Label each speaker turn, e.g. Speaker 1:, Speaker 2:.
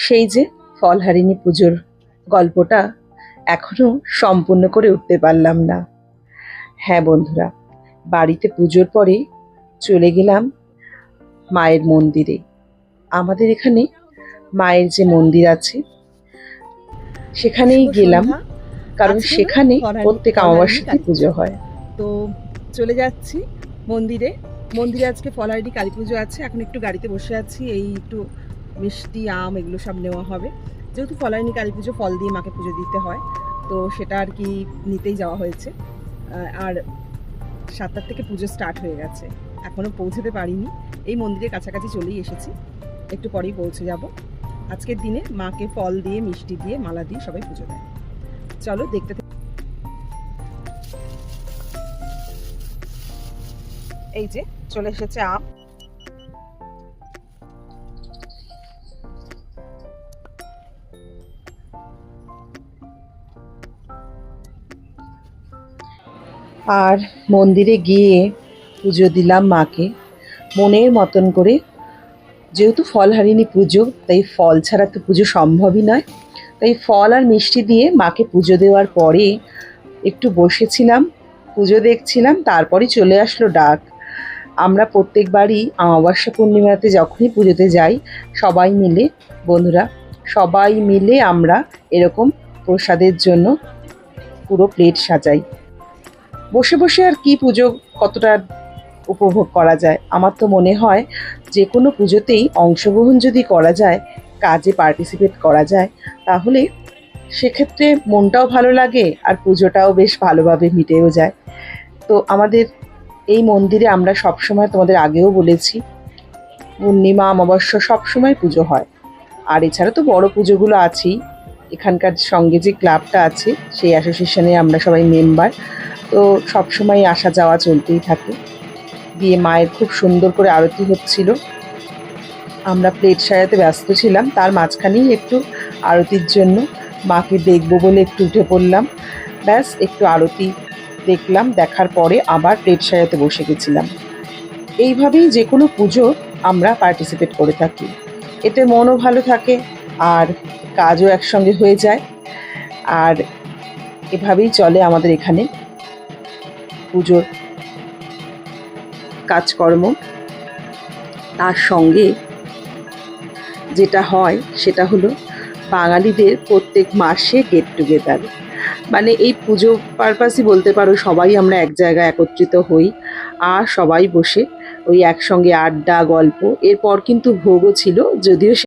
Speaker 1: সেই যে ফলহারিণী পুজোর গল্পটা এখনো সম্পূর্ণ করে উঠতে পারলাম না। হ্যাঁ বন্ধুরা, বাড়িতে পুজোর পরে চলে গেলাম মায়ের মন্দিরে। আমাদের এখানে মায়ের যে মন্দির আছে সেখানেই গেলাম, কারণ সেখানে প্রত্যেক অমাবস্যাতে পুজো হয়।
Speaker 2: তো চলে যাচ্ছি মন্দিরে। মন্দিরে আজকে ফলহারিণী কালী পুজো আছে। এখন একটু গাড়িতে বসে আছি, এই একটু মিষ্টি আম এগুলো সব নেওয়া হবে। যেহেতু ফলহারিণী কালী পুজো, ফল দিয়ে মাকে পুজো দিতে হয়, তো সেটা আর কি নিতেই যাওয়া হয়েছে। আর 7টার থেকে পুজো স্টার্ট হয়ে গেছে, এখনও পৌঁছতে পারিনি। এই মন্দিরের কাছাকাছি চলেই এসেছি, একটু পরেই পৌঁছে যাব। আজকের দিনে মাকে ফল দিয়ে, মিষ্টি দিয়ে, মালা দিয়ে সবাই পুজো দেয়। চলো দেখতে। এই যে চলে এসেছে আম।
Speaker 1: আর মন্দিরে গিয়ে পুজো দিলাম মাকে মনের মতন করে। যেহেতু ফলহারিণী পুজো, তাই ফল ছাড়া তো পুজো সম্ভবই নয়। তাই ফল আর মিষ্টি দিয়ে মাকে পুজো দেওয়ার পরে একটু বসেছিলাম, পুজো দেখছিলাম, তারপরই চলে আসলো ডাক। আমরা প্রত্যেকবারই অমাবস্যা পূর্ণিমাতে যখনই পুজোতে যাই, সবাই মিলে, বন্ধুরা সবাই মিলে আমরা এরকম প্রসাদের জন্য পুরো প্লেট সাজাই। বসে বসে আর কি পুজো কতটা উপভোগ করা যায়। আমার তো মনে হয় যে কোনো পুজোতেই অংশগ্রহণ যদি করা যায়, কাজে পার্টিসিপেট করা যায়, তাহলে সেক্ষেত্রে মনটাও ভালো লাগে আর পুজোটাও বেশ ভালোভাবে মিটেও যায়। তো আমাদের এই মন্দিরে আমরা সবসময়, তোমাদের আগেও বলেছি, পূর্ণিমা অমাবস্যা সবসময় পুজো হয়। আর এছাড়া তো বড় পুজোগুলো আছেই। এখানকার সঙ্গে যে ক্লাবটা আছে, সেই অ্যাসোসিয়েশনে আমরা সবাই মেম্বার, তো সবসময় আসা যাওয়া চলতেই থাকে। দিয়ে মায়ের খুব সুন্দর করে আরতি হচ্ছিল, আমরা প্লেট সাজাতে ব্যস্ত ছিলাম। তার মাঝখানেই একটু আরতির জন্য মাকে দেখবো বলে একটু উঠে পড়লাম। ব্যাস একটু আরতি দেখলাম, দেখার পরে আবার প্লেট সাজাতে বসে গেছিলাম। এইভাবেই যে কোনো পুজো আমরা পার্টিসিপেট করে থাকি। এতে মনও ভালো থাকে আর কাজও একসঙ্গে হয়ে যায়। আর এভাবেই চলে আমাদের এখানে পুজোর কাজকর্ম। তার সঙ্গে যেটা হয় সেটা হলো বাঙালিদের প্রত্যেক মাসে গেট টুগেদার। মানে এই পুজো পারপাসই বলতে পারো, সবাই আমরা এক জায়গায় একত্রিত হই আর সবাই বসে ওই একসঙ্গে আড্ডা, গল্প। এরপর কিন্তু ভোগও ছিল, যদিও